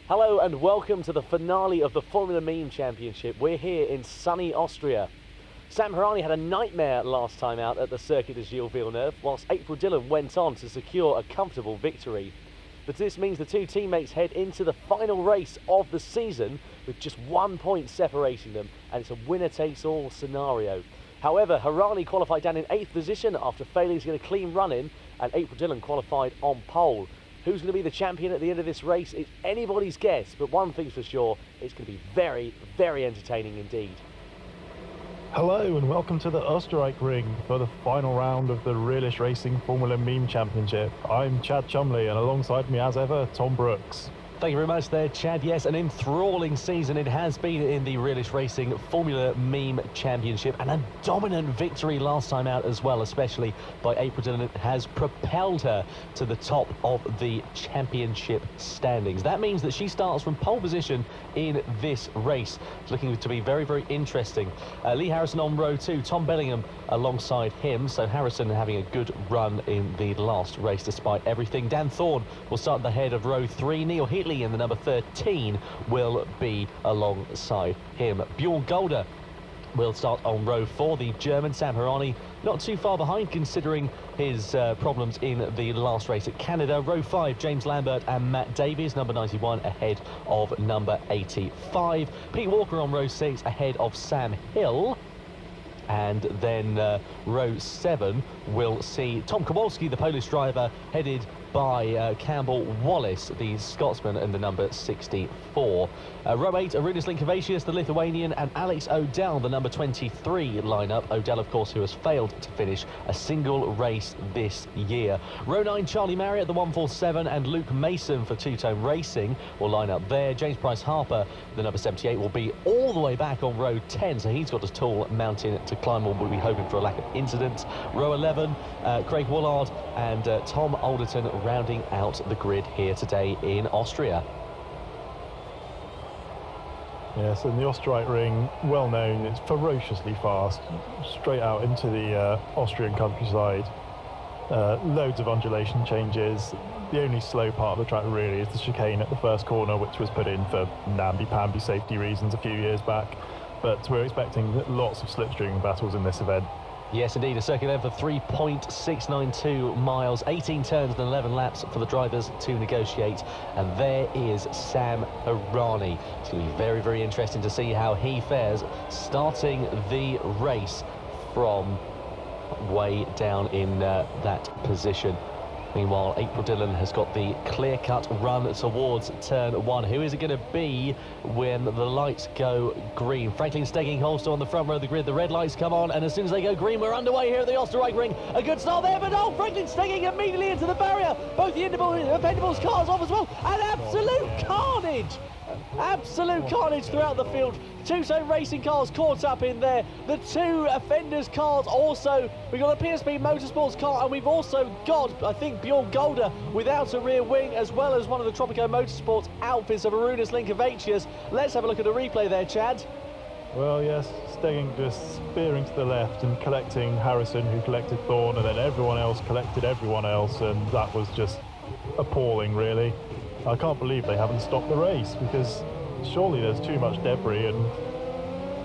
Hello and welcome to the finale of the Formula Meme Championship. We're here in sunny Austria. Sam Hirani had a nightmare last time out at the Circuit de Gilles Villeneuve, whilst April Dillon went on to secure a comfortable victory. But this means the two teammates head into the final race of the season with just 1 point separating them, and it's a winner-takes-all scenario. However, Hirani qualified down in 8th position after failing to get a clean run-in, and April Dillon qualified on pole. Who's going to be the champion at the end of this race? It's anybody's guess, but one thing's for sure, it's going to be very, very entertaining indeed. Hello and welcome to the Österreichring for the final round of the RlyR Racing Formula Meme Championship. I'm Chad Chumley and alongside me as ever, Tom Brooks. Thank you very much there, Chad. Yes, an enthralling season it has been in the RlyR Racing Formula Meme Championship, and a dominant victory last time out as well, especially by April Dillon, has propelled her to the top of the championship standings. That means that she starts from pole position in this race. It's looking to be very, very interesting. Lee Harrison on row 2, Tom Bellingham alongside him, so Harrison having a good run in the last race despite everything. Dan Thorne will start at the head of row 3, Neil Hitley in the number 13 will be alongside him. Bjorn Golder will start on row 4, the German. Sam Hirani not too far behind considering his problems in the last race at Canada. Row 5, James Lambert and Matt Davies, number 91 ahead of number 85. Pete Walker on row 6 ahead of Sam Hill. And then row 7 will see Tom Kowalski, the Polish driver, headed by Campbell Wallace, the Scotsman, and the number 64. Row 8, Arunas Linkevicius, the Lithuanian, and Alex O'Dell, the number 23 lineup. O'Dell, of course, who has failed to finish a single race this year. Row 9, Charlie Marriott, the 147, and Luke Mason for Two-Tone Racing will line up there. James Price-Harper, the number 78, will be all the way back on row 10, so he's got a tall mountain to climb on. We'll be hoping for a lack of incidents. Row 11, Craig Woolard and Tom Alderton rounding out the grid here today in Austria. Yes, and the Österreichring, well known, it's ferociously fast, straight out into the Austrian countryside. Loads of undulation changes. The only slow part of the track really is the chicane at the first corner, which was put in for namby-pamby safety reasons a few years back. But we're expecting lots of slipstreaming battles in this event. Yes, indeed, a circuit length of 3.692 miles, 18 turns and 11 laps for the drivers to negotiate. And there is Sam Hirani. It's going to be very, very interesting to see how he fares, starting the race from way down in that position. Meanwhile, April Dillon has got the clear-cut run towards turn 1. Who is it going to be when the lights go green? Franklin Stegging-Holster on the front row of the grid. The red lights come on, and as soon as they go green, we're underway here at the Österreichring. A good start there, but oh, Franklin Stegging immediately into the barrier. Both the Independables cars off as well. And absolute carnage! Absolute carnage throughout the field. Two-Tone Racing cars caught up in there. The two Offenders cars also. We've got a PSP Motorsports car, and we've also got, I think, Bjorn Golder without a rear wing, as well as one of the Tropico Motorsports outfits of Arunas Linkevicius. Let's have a look at the replay there, Chad. Well, yes, Stegging just spearing to the left and collecting Harrison, who collected Thorne, and then everyone else collected everyone else, and that was just appalling, really. I can't believe they haven't stopped the race, because surely there's too much debris and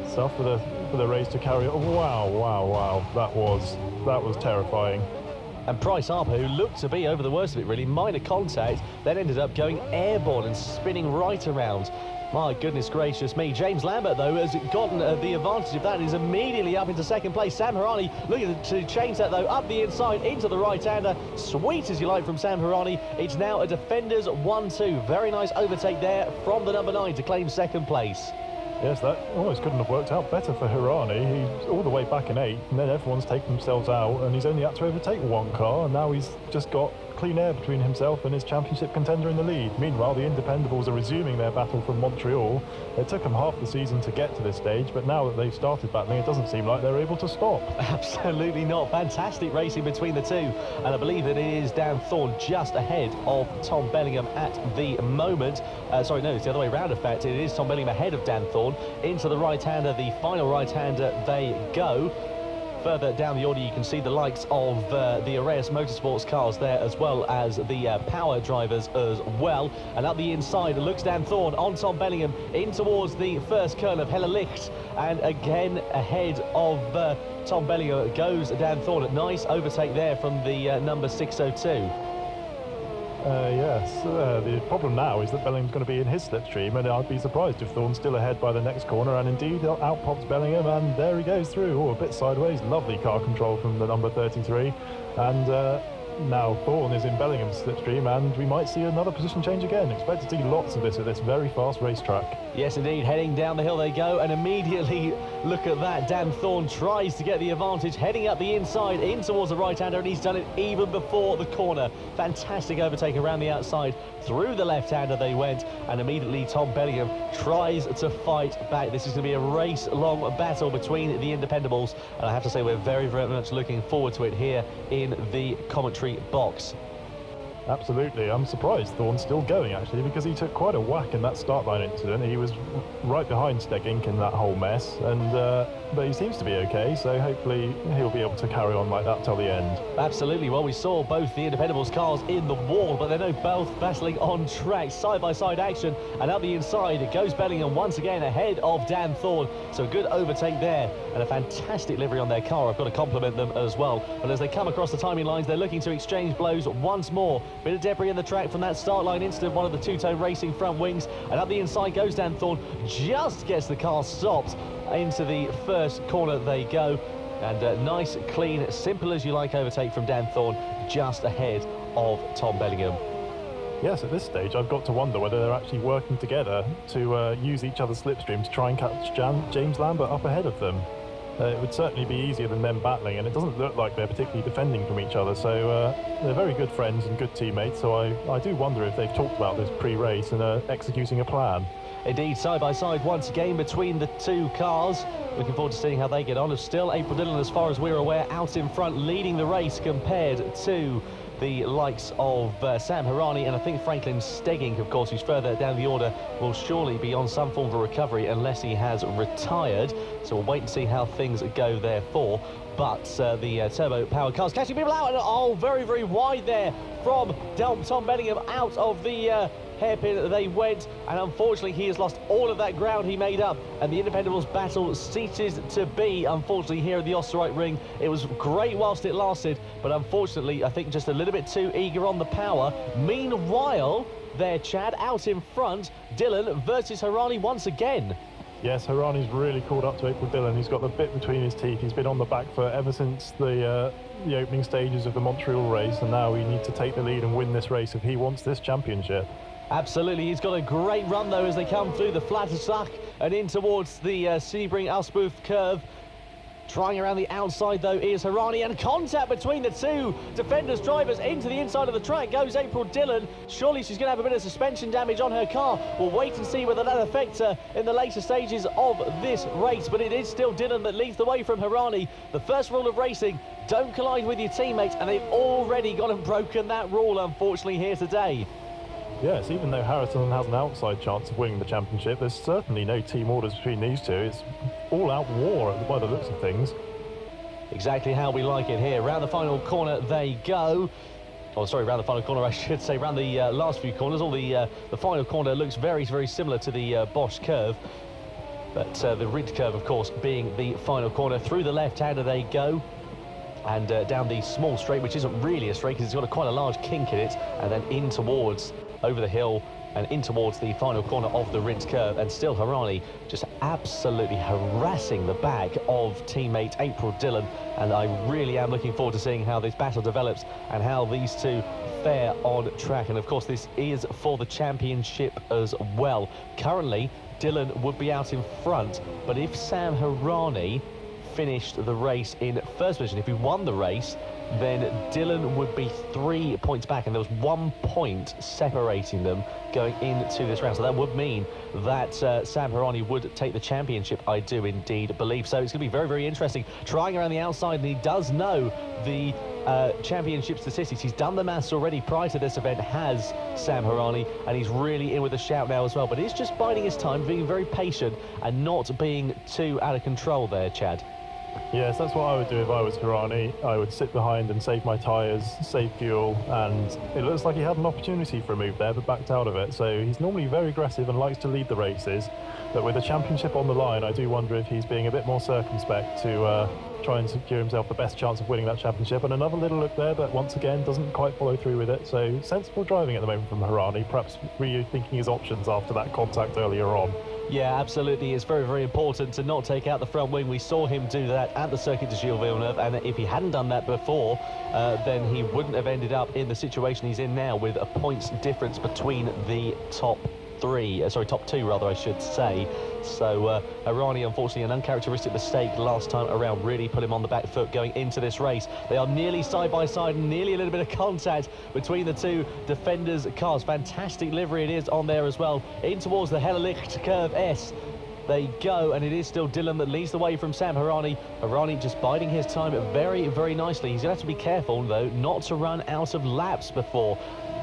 stuff for the race to carry on. Wow, that was terrifying. And Price-Harper, who looked to be over the worst of it really, minor contact, then ended up going airborne and spinning right around. My goodness gracious me. James Lambert, though, has gotten the advantage of that and is immediately up into second place. Sam Hirani looking to change that, though, up the inside into the right-hander. Sweet as you like from Sam Hirani. It's now a defender's 1-2. Very nice overtake there from the number 9 to claim second place. Yes, that almost couldn't have worked out better for Hirani. He's all the way back in 8th, and then everyone's taken themselves out, and he's only had to overtake one car, and now he's just got clean air between himself and his championship contender in the lead. Meanwhile, the Independables are resuming their battle from Montreal. It took them half the season to get to this stage, but now that they've started battling, it doesn't seem like they're able to stop. Absolutely not. Fantastic racing between the two, and I believe that it is Dan Thorne just ahead of Tom Bellingham at the moment. Sorry, no, it's the other way around. In fact, it is Tom Bellingham ahead of Dan Thorne. Into the right-hander, the final right-hander they go. Further down the order, you can see the likes of the Araeus Motorsports cars there, as well as the power drivers as well. And up the inside, looks Dan Thorne on Tom Bellingham in towards the first curl of Helle Licht. And again, ahead of Tom Bellingham goes Dan Thorne. A nice overtake there from the number 602. Yes, the problem now is that Bellingham's going to be in his slipstream, and I'd be surprised if Thorne's still ahead by the next corner, and indeed out pops Bellingham, and there he goes through. Oh, a bit sideways, lovely car control from the number 33, and now Thorne is in Bellingham's slipstream, and we might see another position change again. Expect to see lots of this at this very fast racetrack. Yes, indeed. Heading down the hill they go, and immediately, look at that, Dan Thorne tries to get the advantage, heading up the inside in towards the right-hander, and he's done it even before the corner. Fantastic overtake around the outside. Through the left-hander they went, and immediately Tom Bellingham tries to fight back. This is going to be a race-long battle between the Independables, and I have to say we're very, very much looking forward to it here in the commentary box. Absolutely. I'm surprised Thorne's still going, actually, because he took quite a whack in that start line incident. He was right behind Steg Inc in that whole mess, and but he seems to be okay, so hopefully he'll be able to carry on like that till the end. Absolutely. Well, we saw both the Independables cars in the wall, but they're now both battling on track, side-by-side action, and up the inside it goes Bellingham once again ahead of Dan Thorne. So a good overtake there, and a fantastic livery on their car. I've got to compliment them as well. But as they come across the timing lines, they're looking to exchange blows once more. Bit of debris in the track from that start line incident, one of the two-tone racing front wings, and up the inside goes Dan Thorne, just gets the car stopped. Into the first corner they go, and a nice, clean, simple as you like overtake from Dan Thorne, just ahead of Tom Bellingham. Yes, at this stage I've got to wonder whether they're actually working together to use each other's slipstream to try and catch James Lambert up ahead of them. It would certainly be easier than them battling, and it doesn't look like they're particularly defending from each other, so they're very good friends and good teammates, so I do wonder if they've talked about this pre-race and are executing a plan. Indeed, side by side once again between the two cars. Looking forward to seeing how they get on. It's still April Dillon, as far as we're aware, out in front, leading the race compared to the likes of Sam Hirani, and I think Franklin Steg Inc, of course, who's further down the order, will surely be on some form of a recovery unless he has retired. So we'll wait and see how things go therefore. But the turbo power cars catching people out, and oh, very, very wide there from Tom Bellingham out of the hairpin they went, and unfortunately he has lost all of that ground he made up, and the Independables battle ceases to be, unfortunately, here at the Österreichring. It was great whilst it lasted, but unfortunately I think just a little bit too eager on the power. Meanwhile, there, Chad, out in front, Dillon versus Hirani once again. Yes, Hirani's really caught up to April Dillon. He's got the bit between his teeth. He's been on the back foot ever since the opening stages of the Montreal race, and now he needs to take the lead and win this race if he wants this championship. Absolutely, he's got a great run though as they come through the Flatterslag and in towards the Sebring-Auspuff curve. Trying around the outside though is Hirani, and contact between the two defenders, drivers. Into the inside of the track goes April Dillon. Surely she's going to have a bit of suspension damage on her car. We'll wait and see whether that affects her in the later stages of this race, but it is still Dillon that leads the way from Hirani. The first rule of racing, don't collide with your teammates, and they've already gone and broken that rule, unfortunately, here today. Yes, even though Harrison has an outside chance of winning the championship, there's certainly no team orders between these two. It's all-out war by the looks of things. Exactly how we like it here. Round the final corner they go. Oh, sorry, round the final corner, I should say. Round the last few corners. All the final corner looks very, very similar to the Bosch curve. But the Rindt curve, of course, being the final corner. Through the left-hander they go. and down the small straight, which isn't really a straight because it's got quite a large kink in it, and then in towards over the hill and in towards the final corner of the Rinse curve. And still Harani just absolutely harassing the back of teammate April Dillon, and I really am looking forward to seeing how this battle develops and how these two fare on track. And of course this is for the championship as well. Currently Dillon would be out in front, but if Sam Harani finished the race in first position, if he won the race, then Dillon would be 3 points back, and there was 1 point separating them going into this round. So that would mean that Sam Harani would take the championship, I do indeed believe. So it's going to be very, very interesting. Trying around the outside, and he does know the championship statistics. He's done the maths already prior to this event, has Sam Harani, and he's really in with a shout now as well. But he's just biding his time, being very patient and not being too out of control there, Chad. Yes, that's what I would do if I was Harani. I would sit behind and save my tyres, save fuel, and it looks like he had an opportunity for a move there but backed out of it. So he's normally very aggressive and likes to lead the races, but with the championship on the line, I do wonder if he's being a bit more circumspect to try and secure himself the best chance of winning that championship. And another little look there, but once again doesn't quite follow through with it. So sensible driving at the moment from Harani, perhaps rethinking his options after that contact earlier on. Yeah, absolutely. It's very, very important to not take out the front wing. We saw him do that at the Circuit de Gilles Villeneuve, and if he hadn't done that before, then he wouldn't have ended up in the situation he's in now, with a points difference between the top two rather, I should say. So Harani, unfortunately, an uncharacteristic mistake last time around really put him on the back foot going into this race. They are nearly side by side, nearly a little bit of contact between the two defenders' cars. Fantastic livery it is on there as well. In towards the Hellerlicht Curve S. They go, and it is still Dillon that leads the way from Sam Harani. Harani just biding his time very, very nicely. He's going to have to be careful, though, not to run out of laps before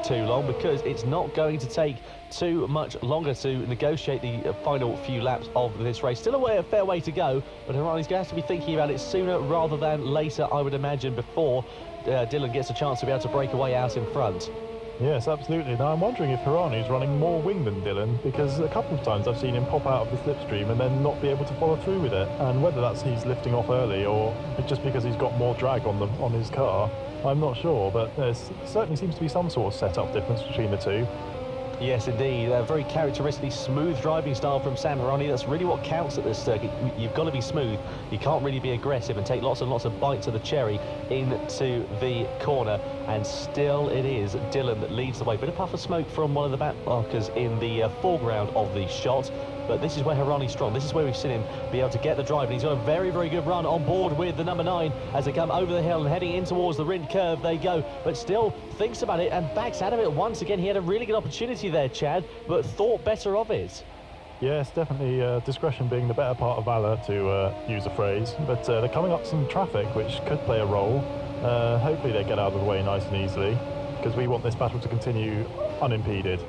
too long, because it's not going to take too much longer to negotiate the final few laps of this race. Still a fair way to go, but Harani's going to have to be thinking about it sooner rather than later, I would imagine, before Dillon gets a chance to be able to break away out in front. Yes, absolutely. Now I'm wondering if Harani's running more wing than Dillon, because a couple of times I've seen him pop out of the slipstream and then not be able to follow through with it. And whether that's he's lifting off early or just because he's got more drag on his car, I'm not sure. But there certainly seems to be some sort of setup difference between the two. Yes, indeed. A very characteristically smooth driving style from Sam Harani. That's really what counts at this circuit. You've got to be smooth. You can't really be aggressive and take lots and lots of bites of the cherry into the corner. And still it is Dillon that leads the way. Bit of puff of smoke from one of the back markers in the foreground of the shot. But this is where Harani's strong. This is where we've seen him be able to get the drive. And he's got a very, very good run on board with the number 9 as they come over the hill and heading in towards the Rindt curve. They go, but still thinks about it and backs out of it once again. He had a really good opportunity there, Chad, but thought better of it. Yes, definitely discretion being the better part of valour, to use a phrase. But they're coming up some traffic, which could play a role. Hopefully they get out of the way nice and easily, because we want this battle to continue unimpeded.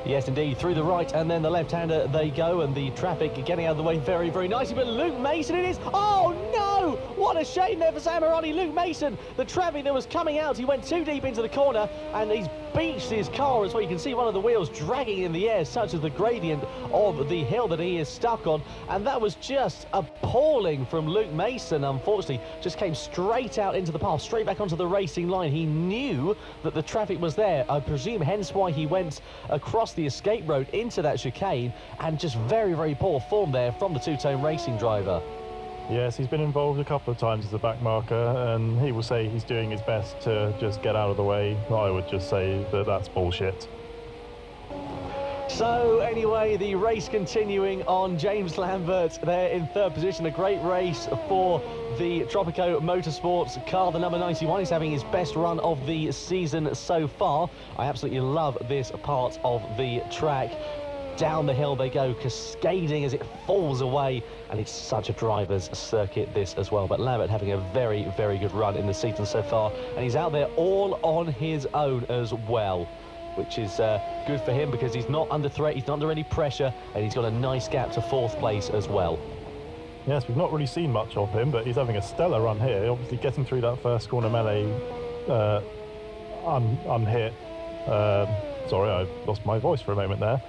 Yes, indeed. Through the right and then the left-hander they go, and the traffic getting out of the way very, very nicely. But Luke Mason it is. Oh, no! What a shame there for Sam Harani. Luke Mason, the traffic that was coming out, he went too deep into the corner, and he's beached his car as well. You can see one of the wheels dragging in the air, such as the gradient of the hill that he is stuck on. And that was just appalling from Luke Mason, unfortunately. Just came straight out into the path, straight back onto the racing line. He knew that the traffic was there, I presume, hence why he went across the escape road into that chicane, and just very, very poor form there from the two-tone racing driver. Yes, he's been involved a couple of times as a back marker, and he will say he's doing his best to just get out of the way. I would just say that that's bullshit. So anyway, the race continuing on. James Lambert there in third position. A great race for the Tropico Motorsports car. The number 91 is having his best run of the season so far. I absolutely love this part of the track. Down the hill they go, cascading as it falls away, and it's such a driver's circuit this as well. But Lambert having a very, very good run in the season so far, and he's out there all on his own as well, which is good for him, because he's not under threat, he's not under any pressure, and he's got a nice gap to fourth place as well. Yes, we've not really seen much of him, but he's having a stellar run here, obviously getting through that first corner melee unhit. Sorry, I lost my voice for a moment there.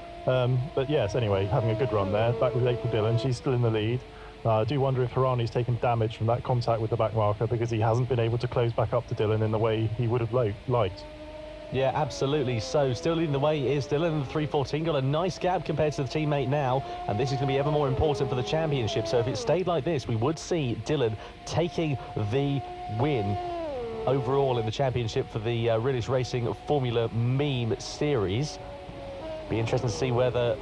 But yes, anyway, having a good run there. Back with April Dillon, she's still in the lead. I do wonder if Hirani's taken damage from that contact with the back marker, because he hasn't been able to close back up to Dylan in the way he would have liked. Yeah, absolutely. So still leading the way is Dylan in the 3:14. Got a nice gap compared to the teammate now, and this is going to be ever more important for the championship. So if it stayed like this, we would see Dylan taking the win overall in the championship for the British Racing Formula Meme Series. Be interesting to see whether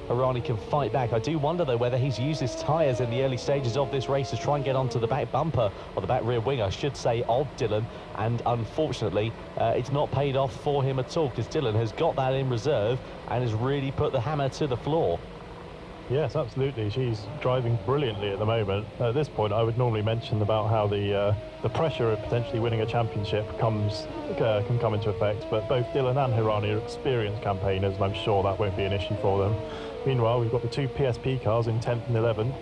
Hirani can fight back. I do wonder, though, whether he's used his tyres in the early stages of this race to try and get onto the back bumper, or the back rear wing, I should say, of Dylan. And unfortunately, it's not paid off for him at all, because Dylan has got that in reserve and has really put the hammer to the floor. Yes, absolutely. She's driving brilliantly at the moment. At this point, I would normally mention about how the pressure of potentially winning a championship can come into effect, but both Dylan and Hirani are experienced campaigners, and I'm sure that won't be an issue for them. Meanwhile, we've got the two PSP cars in 10th and 11th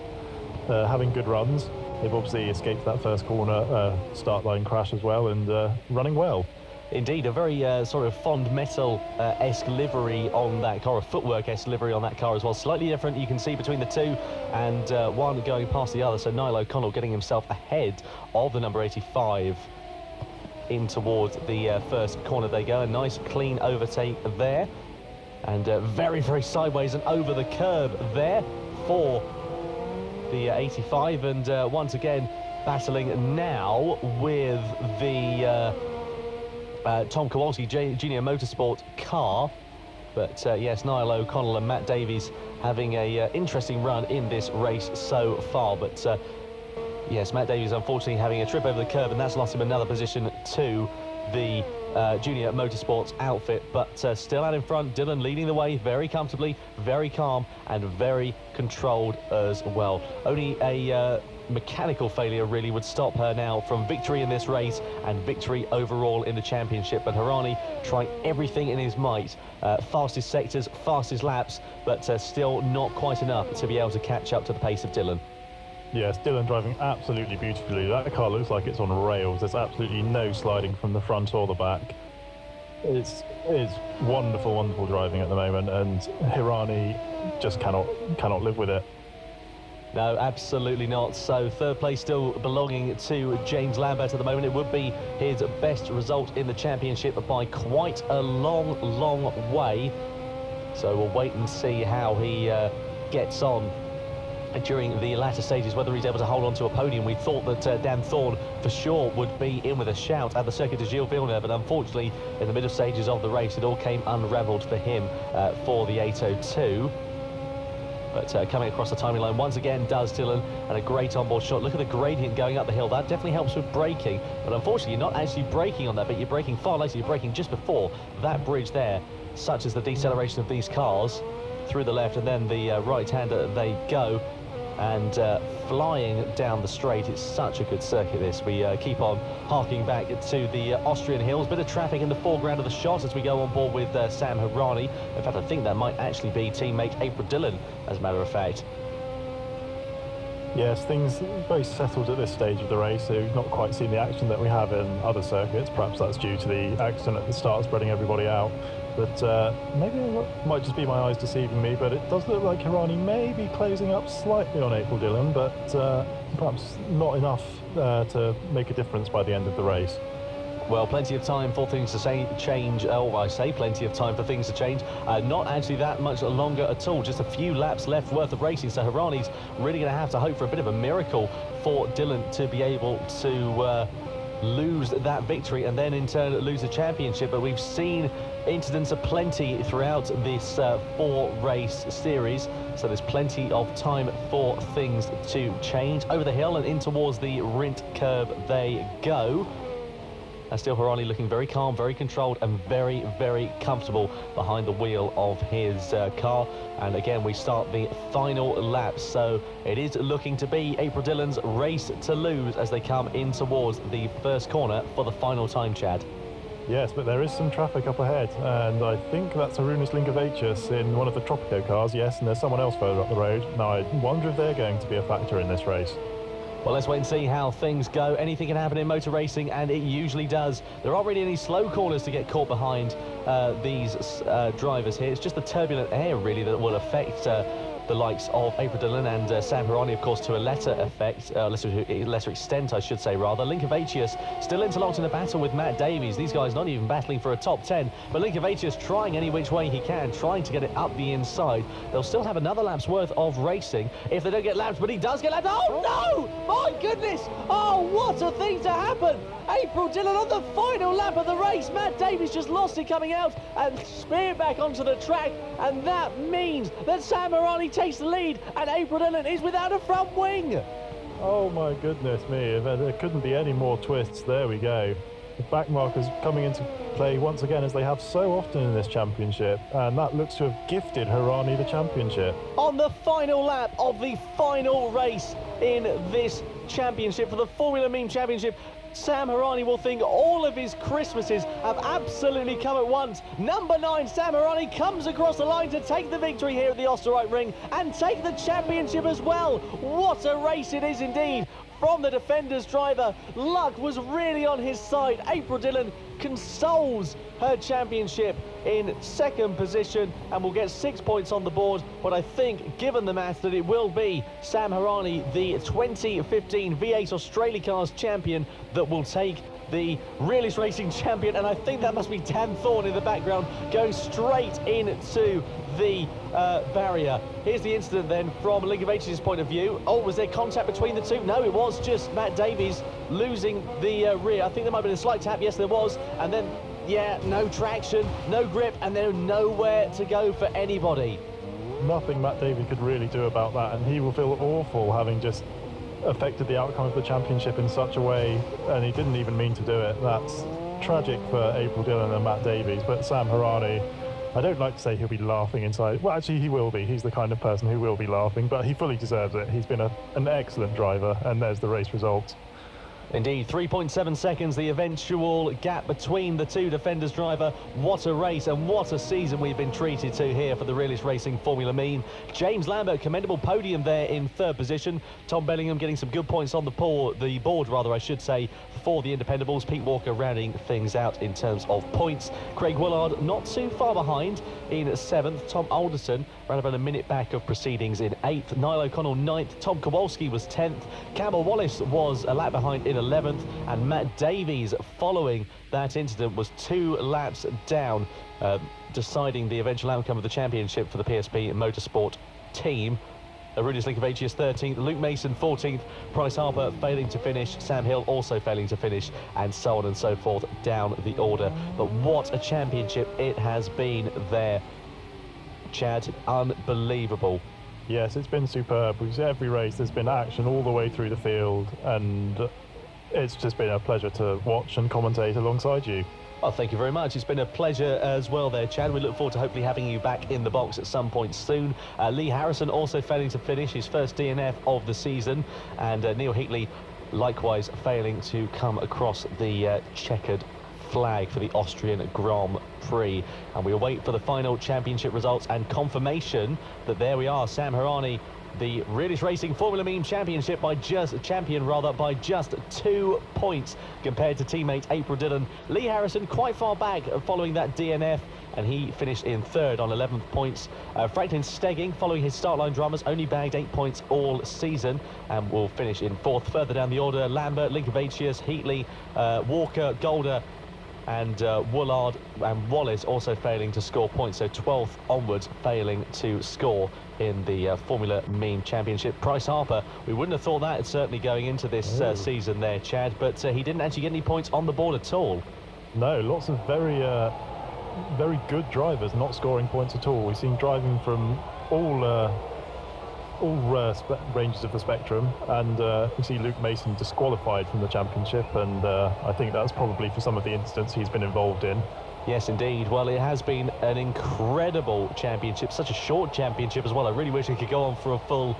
having good runs. They've obviously escaped that first corner start line crash as well, and running well. Indeed, a very sort of fond metal-esque livery on that car, a footwork-esque livery on that car as well. Slightly different, you can see, between the two, and one going past the other. So Niall O'Connell getting himself ahead of the number 85 in towards the first corner they go. A nice, clean overtake there. And very, very sideways and over the curb there for the 85. And once again, battling now with the Tom Kowalski Junior Motorsport car. But yes, Niall O'Connell and Matt Davies having a interesting run in this race so far. But yes, Matt Davies unfortunately having a trip over the curb, and that's lost him another position to the Junior Motorsports outfit. But still out in front, Dylan leading the way very comfortably, very calm and very controlled as well. Only a mechanical failure really would stop her now from victory in this race and victory overall in the championship. But Hirani trying everything in his might, fastest sectors, fastest laps, but still not quite enough to be able to catch up to the pace of Dylan. Yes, Dylan driving absolutely beautifully. That car looks like it's on rails. There's absolutely no sliding from the front or the back. It's wonderful, wonderful driving at the moment, and Hirani just cannot live with it. No, absolutely not. So third place still belonging to James Lambert at the moment. It would be his best result in the championship by quite a long, long way. So we'll wait and see how he gets on during the latter stages, whether he's able to hold on to a podium. We thought that Dan Thorne for sure would be in with a shout at the Circuit de Gilles Villeneuve, but unfortunately in the middle stages of the race it all came unravelled for him for the 802. But coming across the timing line once again does Dylan, and a great onboard shot. Look at the gradient going up the hill. That definitely helps with braking, but unfortunately you're not actually braking on that bit. You're braking far later. You're braking just before that bridge there. Such as the deceleration of these cars through the left, and then the right-hander they go. And flying down the straight. It's such a good circuit, this. We keep on harking back to the Austrian hills. Bit of traffic in the foreground of the shot as we go on board with Sam Hirani. In fact, I think that might actually be teammate April Dillon, as a matter of fact. Yes, things very settled at this stage of the race, so we've not quite seen the action that we have in other circuits. Perhaps that's due to the accident at the start spreading everybody out. But maybe it might just be my eyes deceiving me, but it does look like Hirani may be closing up slightly on April Dillon, but perhaps not enough to make a difference by the end of the race. Well, plenty of time for things to change. Oh, I say plenty of time for things to change. Not actually that much longer at all. Just a few laps left worth of racing. So Hirani's really going to have to hope for a bit of a miracle for Dylan to be able to lose that victory and then in turn lose the championship. But we've seen incidents aplenty throughout this 4-race series, so there's plenty of time for things to change. Over the hill and in towards the Rint curve they go. And still Hirani looking very calm, very controlled and very, very comfortable behind the wheel of his car. And again, we start the final lap. So it is looking to be April Dillon's race to lose as they come in towards the first corner for the final time, Chad. Yes, but there is some traffic up ahead, and I think that's Arunas Linkevicius in one of the Tropico cars, yes, and there's someone else further up the road. Now, I wonder if they're going to be a factor in this race. Well, let's wait and see how things go. Anything can happen in motor racing, and it usually does. There aren't really any slow corners to get caught behind these drivers here. It's just the turbulent air, really, that will affect the likes of April Dillon and Sam Hirani, of course, to a lesser extent, I should say, rather. Linkevicius still interlocked in a battle with Matt Davies. These guys not even battling for a top 10, but Linkevicius trying any which way he can, trying to get it up the inside. They'll still have another lap's worth of racing if they don't get lapped, but he does get lapped. Oh, no! My goodness! Oh, what a thing to happen! April Dillon on the final lap of the race. Matt Davies just lost it coming out and speared back onto the track, and that means that Sam Hirani takes the lead and April Dillon is without a front wing. Oh my goodness me, there couldn't be any more twists. There we go. The back markers coming into play once again, as they have so often in this championship, and that looks to have gifted Hirani the championship. On the final lap of the final race in this championship for the Formula Meme Championship, Sam Hirani will think all of his Christmases have absolutely come at once. Number 9, Sam Hirani, comes across the line to take the victory here at the Österreichring and take the championship as well. What a race it is indeed. From the Defender's driver, luck was really on his side. April Dillon consoles her championship in second position and will get 6 points on the board, but I think, given the math, that it will be Sam Hirani, the 2015 V8 Australia Cars champion, that will take the Realist Racing champion, and I think that must be Dan Thorne in the background going straight into the barrier. Here's the incident then from Linkevicius' point of view. Oh, was there contact between the two? No, it was just Matt Davies losing the rear. I think there might have been a slight tap. Yes, there was. And then, yeah, no traction, no grip, and then nowhere to go for anybody. Nothing Matt Davies could really do about that, and he will feel awful having just affected the outcome of the championship in such a way, and he didn't even mean to do it. That's tragic for April Dillon and Matt Davies, but Sam Hirani, I don't like to say he'll be laughing inside. Well, actually, he will be. He's the kind of person who will be laughing, but he fully deserves it. He's been an excellent driver, and there's the race results. Indeed, 3.7 seconds, the eventual gap between the two Defenders driver. What a race and what a season we've been treated to here for the Realist Racing Formula Meme. James Lambert, commendable podium there in third position. Tom Bellingham getting some good points on the board, I should say, for the Independables. Pete Walker rounding things out in terms of points. Craig Willard not too far behind in seventh. Tom Alderson ran about a minute back of proceedings in eighth. Niall O'Connell ninth. Tom Kowalski was 10th. Campbell Wallace was a lap behind in 11th, and Matt Davies, following that incident, was 2 laps down, deciding the eventual outcome of the championship for the PSP Motorsport team. Rudis Linkevicius 13th, Luke Mason 14th, Price-Harper failing to finish, Sam Hill also failing to finish, and so on and so forth down the order. But what a championship it has been there, Chad. Unbelievable. Yes, it's been superb. Because every race there's been action all the way through the field, and it's just been a pleasure to watch and commentate alongside you. Well, thank you very much. It's been a pleasure as well there, Chad. We look forward to hopefully having you back in the box at some point soon. Lee Harrison also failing to finish his first DNF of the season, and Neil Heatley likewise failing to come across the checkered flag for the Austrian Grand Prix. And we await for the final championship results and confirmation that there we are, Sam Hirani, the Realist Racing Formula Meme Championship by just 2 points compared to teammate April Dillon. Lee Harrison quite far back following that DNF, and he finished in third on 11 points. Franklin Stegging, following his start line dramas, only bagged 8 points all season and will finish in fourth. Further down the order, Lambert, Linkevicius, Heatley, Walker, Golder, and Woolard and Wallace also failing to score points, so 12th onwards failing to score in the Formula Meme Championship. Price-Harper, we wouldn't have thought that certainly going into this season there, Chad, but he didn't actually get any points on the board at all. No, lots of very good drivers not scoring points at all. We've seen driving from all ranges of the spectrum, and we see Luke Mason disqualified from the championship, and I think that's probably for some of the incidents he's been involved in. Yes, indeed. Well, it has been an incredible championship, such a short championship as well. I really wish it could go on for a full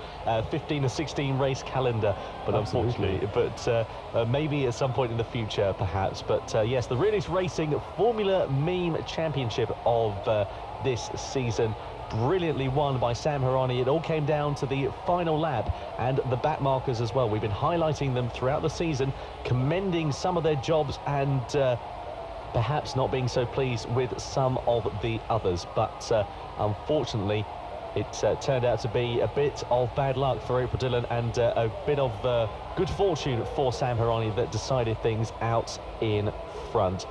15 or 16 race calendar, but Absolutely. unfortunately, maybe at some point in the future, perhaps. But yes, the Realist Racing Formula Meme Championship of this season, brilliantly won by Sam Hirani. It all came down to the final lap and the back markers as well. We've been highlighting them throughout the season, commending some of their jobs and perhaps not being so pleased with some of the others. But unfortunately, It turned out to be a bit of bad luck for April Dillon and a bit of good fortune for Sam Hirani that decided things out in front.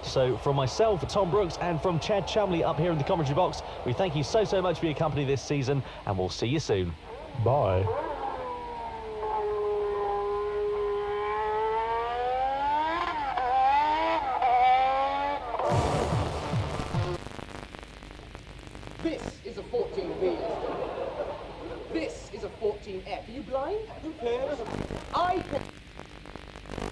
So from myself, Tom Brooks, and from Chad Chumley up here in the commentary box, we thank you so much for your company this season, and we'll see you soon. Bye. This is a 14B. This is a 14F. Are you blind? Who cares? I care.